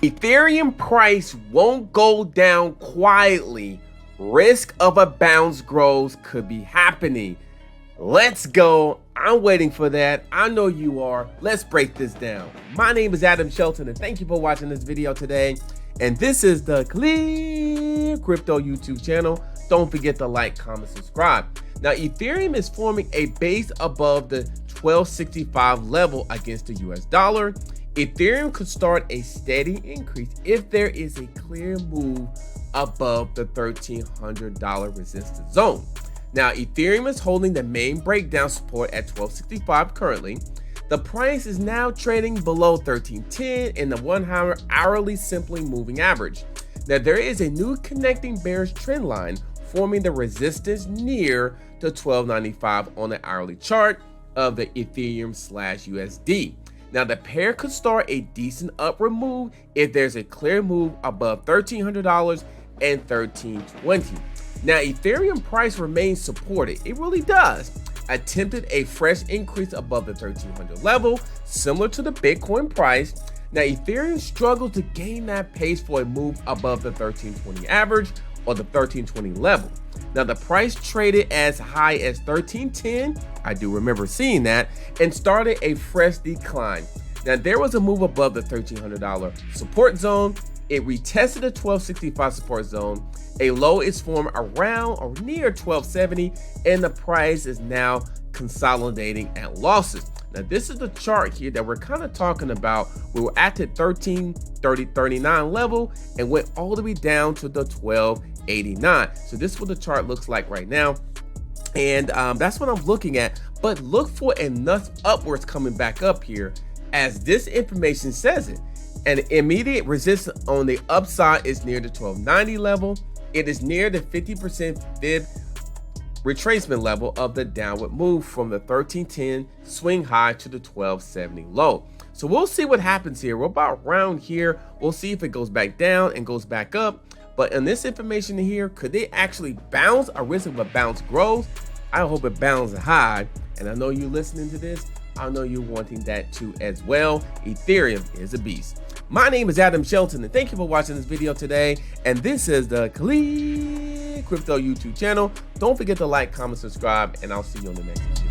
Ethereum price won't go down quietly. Risk of a bounce grows could be happening. Let's go. I'm waiting for that. I know you are. Let's break this down. My name is Adam Shelton, and thank you for watching this video today. And this is the ClearCryptos YouTube channel. Don't forget to like, comment, subscribe. Now, Ethereum is forming a base above the 1265 level against the US dollar. Ethereum could start a steady increase if there is a clear move above the $1,300 resistance zone. Now, Ethereum is holding the main breakdown support at 1265 currently. The price is now trading below 1310 in the 1 hour hourly simply moving average. Now, there is a new connecting bearish trend line forming the resistance near to 1295 on the hourly chart of the Ethereum/USD. Now, the pair could start a decent upward move if there's a clear move above $1,300 and $1,320. Now, Ethereum price remains supported. It really does. Attempted a fresh increase above the 1,300 level, similar to the Bitcoin price. Now, Ethereum struggled to gain that pace for a move above the 1,320 average or the 1,320 level. Now, the price traded as high as 1,310. I do remember seeing that, and started a fresh decline. Now, there was a move above the $1,300 support zone. It retested the 1265 support zone. A low is formed around or near 1270, and the price is now consolidating at losses. Now, this is the chart here that we're kind of talking about. We were at the 1339 level and went all the way down to the 1289. So this is what the chart looks like right now. And that's what I'm looking at. But look for enough upwards coming back up here, as this information says it. An immediate resistance on the upside is near the 1290 level. It is near the 50% fib retracement level of the downward move from the 1310 swing high to the 1270 low. So we'll see what happens here. We're about around here. We'll see if it goes back down and goes back up. But in this information here, could they actually bounce? A risk of a bounce grows. I hope it bounces high. And I know you listening to this, I know you're wanting that too as well. Ethereum is a beast. My name is Adam Shelton, and thank you for watching this video today. And this is the ClearCryptos YouTube channel. Don't forget to like, comment, subscribe, and I'll see you on the next video.